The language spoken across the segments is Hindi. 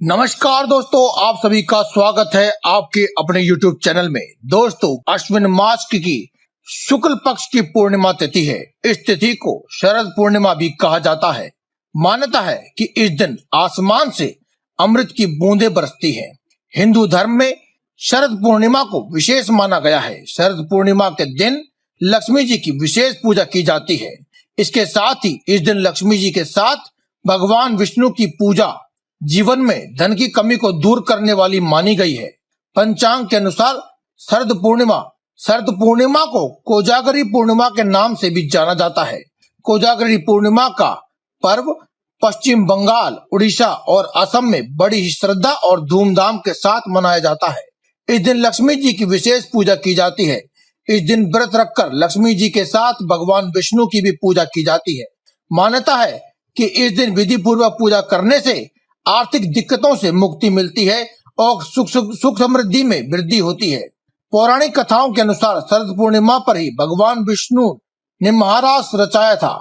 नमस्कार दोस्तों, आप सभी का स्वागत है आपके अपने YouTube चैनल में। दोस्तों, अश्विन मास की शुक्ल पक्ष की पूर्णिमा तिथि है। इस तिथि को शरद पूर्णिमा भी कहा जाता है। मान्यता है कि इस दिन आसमान से अमृत की बूंदें बरसती हैं। हिंदू धर्म में शरद पूर्णिमा को विशेष माना गया है। शरद पूर्णिमा के दिन लक्ष्मी जी की विशेष पूजा की जाती है। इसके साथ ही इस दिन लक्ष्मी जी के साथ भगवान विष्णु की पूजा जीवन में धन की कमी को दूर करने वाली मानी गई है। पंचांग के अनुसार शरद पूर्णिमा को कोजागरी पूर्णिमा के नाम से भी जाना जाता है। कोजागरी पूर्णिमा का पर्व पश्चिम बंगाल, उड़ीसा और असम में बड़ी ही श्रद्धा और धूमधाम के साथ मनाया जाता है। इस दिन लक्ष्मी जी की विशेष पूजा की जाती है। इस दिन व्रत रखकर लक्ष्मी जी के साथ भगवान विष्णु की भी पूजा की जाती है। मान्यता है कि इस दिन विधि पूर्वक पूजा करने से आर्थिक दिक्कतों से मुक्ति मिलती है और सुख समृद्धि में वृद्धि होती है। पौराणिक कथाओं के अनुसार शरद पूर्णिमा पर ही भगवान विष्णु ने महारास रचाया था।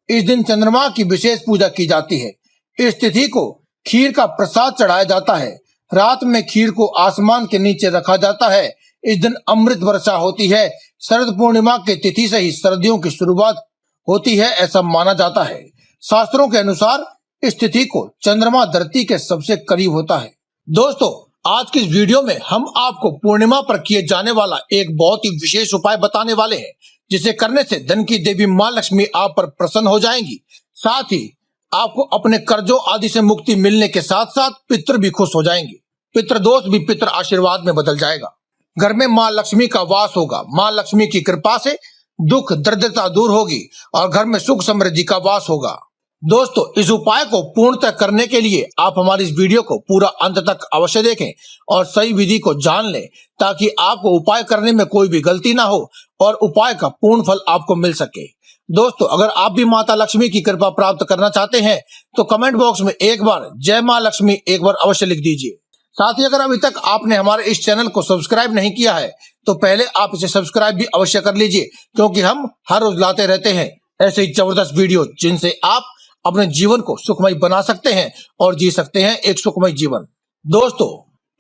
इस दिन चंद्रमा की विशेष पूजा की जाती है। इस तिथि को खीर का प्रसाद चढ़ाया जाता है। रात में खीर को आसमान के नीचे रखा जाता है। इस दिन अमृत वर्षा होती है। शरद पूर्णिमा की तिथि से ही सर्दियों की शुरुआत होती है, ऐसा माना जाता है। शास्त्रों के अनुसार इस तिथि को चंद्रमा धरती के सबसे करीब होता है। दोस्तों, आज की इस वीडियो में हम आपको पूर्णिमा पर किए जाने वाला एक बहुत ही विशेष उपाय बताने वाले हैं, जिसे करने से धन की देवी माँ लक्ष्मी आप पर प्रसन्न हो जाएंगी। साथ ही आपको अपने कर्जों आदि से मुक्ति मिलने के साथ साथ पितृ भी खुश हो जाएंगे। पितृदोष भी पितृ आशीर्वाद में बदल जाएगा। घर में माँ लक्ष्मी का वास होगा। माँ लक्ष्मी की कृपा से दुख दरिद्रता दूर होगी और घर में सुख समृद्धि का वास होगा। दोस्तों, इस उपाय को पूर्णतः करने के लिए आप हमारी इस वीडियो को पूरा अंत तक अवश्य देखें और सही विधि को जान लें, ताकि आपको उपाय करने में कोई भी गलती ना हो और उपाय का पूर्ण फल आपको मिल सके। दोस्तों, अगर आप भी माता लक्ष्मी की कृपा प्राप्त करना चाहते हैं तो कमेंट बॉक्स में एक बार जय माँ लक्ष्मी एक बार अवश्य लिख दीजिए। साथ ही अगर अभी तक आपने हमारे इस चैनल को सब्सक्राइब नहीं किया है तो पहले आप इसे सब्सक्राइब भी अवश्य कर लीजिए, क्योंकि हम हर रोज लाते रहते हैं ऐसे ही जबरदस्त वीडियो, जिनसे आप अपने जीवन को सुखमय बना सकते हैं और जी सकते हैं एक सुखमय जीवन। दोस्तों,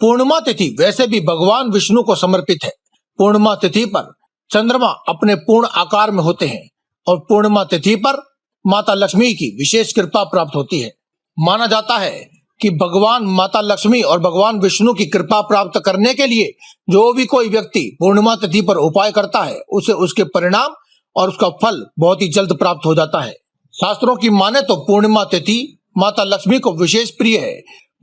पूर्णिमा तिथि वैसे भी भगवान विष्णु को समर्पित है। पूर्णिमा तिथि पर चंद्रमा अपने पूर्ण आकार में होते हैं और पूर्णिमा तिथि पर माता लक्ष्मी की विशेष कृपा प्राप्त होती है। माना जाता है कि भगवान माता लक्ष्मी और भगवान विष्णु की कृपा प्राप्त करने के लिए जो भी कोई व्यक्ति पूर्णिमा तिथि पर उपाय करता है, उसे उसके परिणाम और उसका फल बहुत ही जल्द प्राप्त हो जाता है। शास्त्रों की माने तो पूर्णिमा तिथि माता लक्ष्मी को विशेष प्रिय है।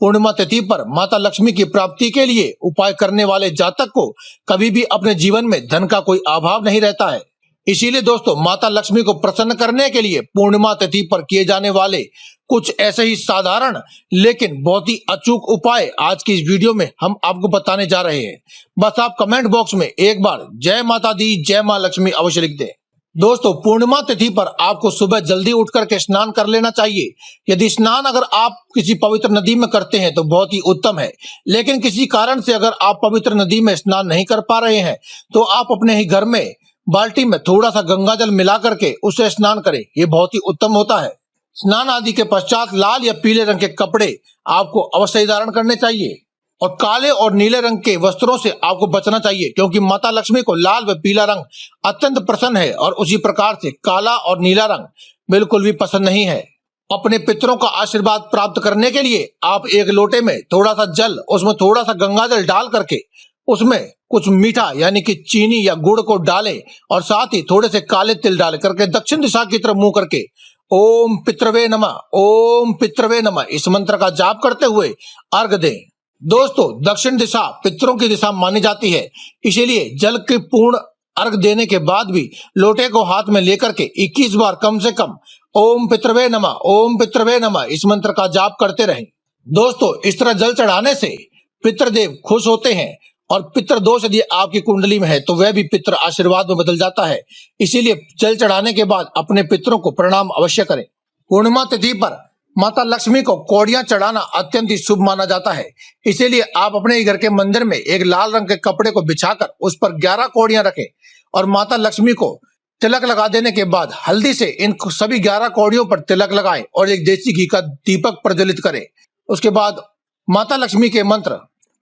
पूर्णिमा तिथि पर माता लक्ष्मी की प्राप्ति के लिए उपाय करने वाले जातक को कभी भी अपने जीवन में धन का कोई अभाव नहीं रहता है। इसीलिए दोस्तों, माता लक्ष्मी को प्रसन्न करने के लिए पूर्णिमा तिथि पर किए जाने वाले कुछ ऐसे ही साधारण लेकिन बहुत ही अचूक उपाय आज की इस वीडियो में हम आपको बताने जा रहे हैं। बस आप कमेंट बॉक्स में एक बार जय माता दी, जय माँ लक्ष्मी अवश्य लिख दें। दोस्तों, पूर्णिमा तिथि पर आपको सुबह जल्दी उठ करके स्नान कर लेना चाहिए। यदि स्नान अगर आप किसी पवित्र नदी में करते हैं तो बहुत ही उत्तम है, लेकिन किसी कारण से अगर आप पवित्र नदी में स्नान नहीं कर पा रहे हैं तो आप अपने ही घर में बाल्टी में थोड़ा सा गंगा जल मिला करके उससे स्नान करें। ये बहुत ही उत्तम होता है। स्नान आदि के पश्चात लाल या पीले रंग के कपड़े आपको अवश्य धारण करने चाहिए और काले और नीले रंग के वस्त्रों से आपको बचना चाहिए, क्योंकि माता लक्ष्मी को लाल व पीला रंग अत्यंत पसंद है और उसी प्रकार से काला और नीला रंग बिल्कुल भी पसंद नहीं है। अपने पितरों का आशीर्वाद प्राप्त करने के लिए आप एक लोटे में थोड़ा सा जल, उसमें थोड़ा सा गंगा जल डाल करके उसमें कुछ मीठा यानी कि चीनी या गुड़ को डालें और साथ ही थोड़े से काले तिल डाल करके दक्षिण दिशा की तरफ मुंह करके ओम पितृवे नमः, ओम पितृवे नमः इस मंत्र का जाप करते हुए अर्घ दें। दोस्तों, दक्षिण दिशा पितरों की दिशा मानी जाती है, इसीलिए जल के पूर्ण अर्घ देने के बाद भी लोटे को हाथ में लेकर के 21 बार कम से कम ओम पितृवे नमः, ओम पितृवे नमः इस मंत्र का जाप करते रहें। दोस्तों, इस तरह जल चढ़ाने से पितृदेव खुश होते हैं और पितृ दोष यदि आपकी कुंडली में है तो वह भी पितृ आशीर्वाद में बदल जाता है। इसीलिए जल चढ़ाने के बाद अपने पितरों को प्रणाम अवश्य करें। पूर्णिमा तिथि पर माता लक्ष्मी को कौड़ियां चढ़ाना अत्यंत ही शुभ माना जाता है। इसीलिए आप अपने ही घर के मंदिर में एक लाल रंग के कपड़े को बिछाकर उस पर 11 कौड़ियां रखें और माता लक्ष्मी को तिलक लगा देने के बाद हल्दी से इन सभी 11 कौड़ियों पर तिलक लगाएं और एक देसी घी का दीपक प्रज्वलित करें। उसके बाद माता लक्ष्मी के मंत्र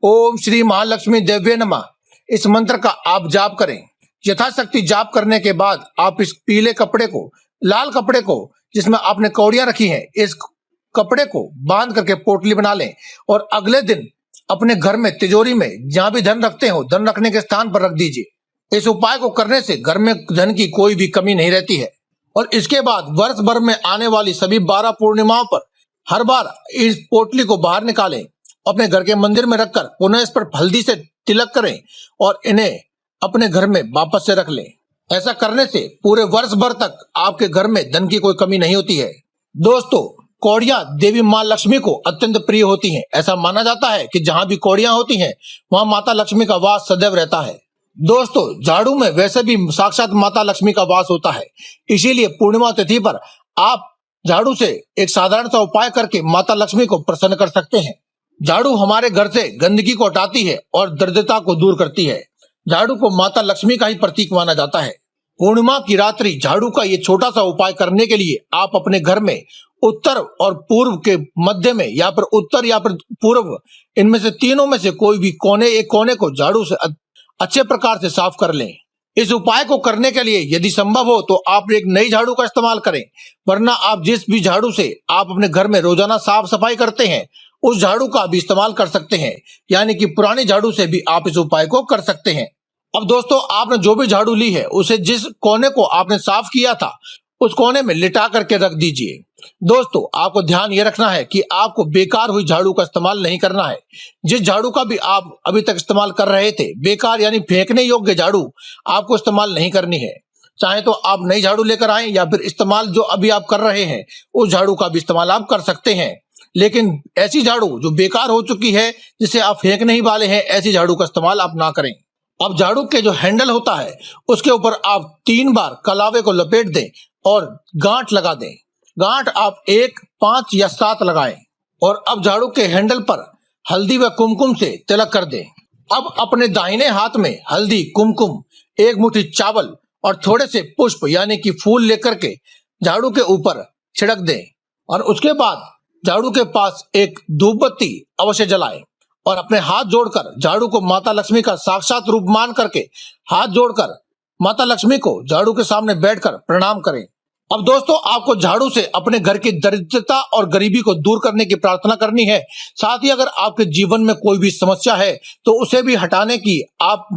ओम श्री महालक्ष्मी देव्ये नमः, इस मंत्र का आप जाप करें। यथाशक्ति जाप करने के बाद आप इस पीले कपड़े को, लाल कपड़े को जिसमें आपने कौड़ियां रखी हैं, इस कपड़े को बांध करके पोटली बना लें और अगले दिन अपने घर में तिजोरी में जहां भी धन रखते हो, धन रखने के स्थान पर रख दीजिए। इस उपाय को करने से घर में धन की कोई भी कमी नहीं रहती है। और इसके बाद वर्ष भर में आने वाली सभी 12 पूर्णिमाओं पर हर बार इस पोटली को बाहर निकालें, अपने घर के मंदिर में रखकर पुनः इस पर हल्दी से तिलक करें और इन्हें अपने घर में वापस से रख लें। ऐसा करने से पूरे वर्ष भर तक आपके घर में धन की कोई कमी नहीं होती है। दोस्तों, कौड़ियां देवी मां लक्ष्मी को अत्यंत प्रिय होती हैं। ऐसा माना जाता है कि जहां भी कौड़ियां होती हैं वहां माता लक्ष्मी का वास सदैव रहता है। दोस्तों, झाड़ू में वैसे भी साक्षात माता लक्ष्मी का वास होता है, इसीलिए पूर्णिमा तिथि पर आप झाड़ू से एक साधारण सा उपाय करके माता लक्ष्मी को प्रसन्न कर सकते हैं। झाड़ू हमारे घर से गंदगी को हटाती है और दरिद्रता को दूर करती है। झाड़ू को माता लक्ष्मी का ही प्रतीक माना जाता है। पूर्णिमा की रात्रि झाड़ू का ये छोटा सा उपाय करने के लिए आप अपने घर में उत्तर और पूर्व के मध्य में या फिर उत्तर या फिर पूर्व, इनमें से तीनों में से कोई भी एक कोने को झाड़ू से अच्छे प्रकार से साफ कर लें। इस उपाय को करने के लिए यदि संभव हो तो आप एक नई झाड़ू का इस्तेमाल करें, वरना आप जिस भी झाड़ू से आप अपने घर में रोजाना साफ सफाई करते हैं उस झाड़ू का भी इस्तेमाल कर सकते हैं, यानी कि पुरानी झाड़ू से भी आप इस उपाय को कर सकते हैं। अब दोस्तों, आपने जो भी झाड़ू ली है उसे जिस कोने को आपने साफ किया था उस कोने में लिटा करके रख दीजिए। दोस्तों, आपको ध्यान ये रखना है कि आपको बेकार हुई झाड़ू का इस्तेमाल नहीं करना है। जिस झाड़ू का भी आप अभी तक इस्तेमाल कर रहे थे, बेकार यानी फेंकने योग्य झाड़ू आपको इस्तेमाल नहीं करनी है। चाहे तो आप नई झाड़ू लेकर आए या फिर इस्तेमाल जो अभी आप कर रहे हैं उस झाड़ू का भी इस्तेमाल आप कर सकते हैं, लेकिन ऐसी झाड़ू जो बेकार हो चुकी है, जिसे आप फेंकने ही वाले हैं, ऐसी झाड़ू का इस्तेमाल आप ना करें। अब झाड़ू के जो हैंडल होता है उसके ऊपर आप 3 बार कलावे को लपेट दें और गांठ लगा दें। गांठ आप 1, 5 या 7 लगाएं और अब झाड़ू के हैंडल पर हल्दी व कुमकुम से तिलक कर दें। अब अपने दाहिने हाथ में हल्दी, कुमकुम, 1 मुट्ठी चावल और थोड़े से पुष्प यानी कि फूल लेकर के झाड़ू के ऊपर छिड़क दें और उसके बाद झाड़ू के पास एक धूप बत्ती अवश्य जलाएं और अपने हाथ जोड़कर झाड़ू को माता लक्ष्मी का साक्षात रूप मान करके हाथ जोड़कर माता लक्ष्मी को झाड़ू के सामने बैठकर प्रणाम करें। अब दोस्तों, आपको झाड़ू से अपने घर की दरिद्रता और गरीबी को दूर करने की प्रार्थना करनी है। साथ ही अगर आपके जीवन में कोई भी समस्या है तो उसे भी हटाने की आप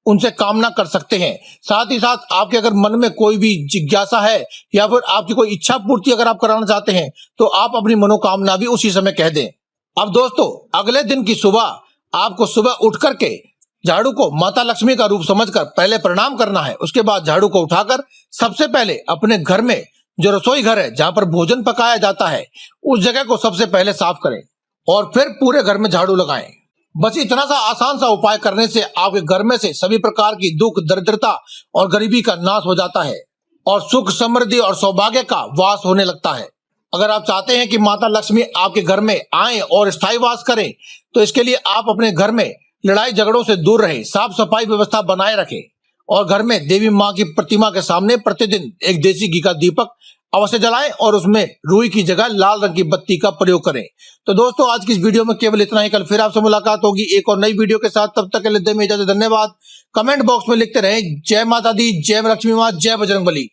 उनसे कामना कर सकते हैं। साथ ही साथ आपके अगर मन में कोई भी जिज्ञासा है या फिर आपकी कोई इच्छा पूर्ति अगर आप कराना चाहते हैं तो आप अपनी मनोकामना भी उसी समय कह दें। अब दोस्तों, अगले दिन की सुबह आपको सुबह उठ करके झाड़ू को माता लक्ष्मी का रूप समझकर पहले प्रणाम करना है। उसके बाद झाड़ू को उठाकर सबसे पहले अपने घर में जो रसोई घर है जहां पर भोजन पकाया जाता है उस जगह को सबसे पहले साफ करें और फिर पूरे घर में झाड़ू लगाएं। बस इतना सा आसान सा उपाय करने से आपके घर में से सभी प्रकार की दुख, दरिद्रता और गरीबी का नाश हो जाता है और सुख, समृद्धि और सौभाग्य का वास होने लगता है। अगर आप चाहते हैं कि माता लक्ष्मी आपके घर में आए और स्थायी वास करें तो इसके लिए आप अपने घर में लड़ाई झगड़ों से दूर रहें, साफ सफाई व्यवस्था बनाए रखें और घर में देवी माँ की प्रतिमा के सामने प्रतिदिन एक देसी घी का दीपक अवश्य जलाएं और उसमें रुई की जगह लाल रंग की बत्ती का प्रयोग करें। तो दोस्तों, आज की इस वीडियो में केवल इतना ही। कल फिर आपसे मुलाकात होगी एक और नई वीडियो के साथ। तब तक के लिए दें इजाजत। धन्यवाद। कमेंट बॉक्स में लिखते रहें जय माता दी, जय लक्ष्मी माँ, जय बजरंगबली।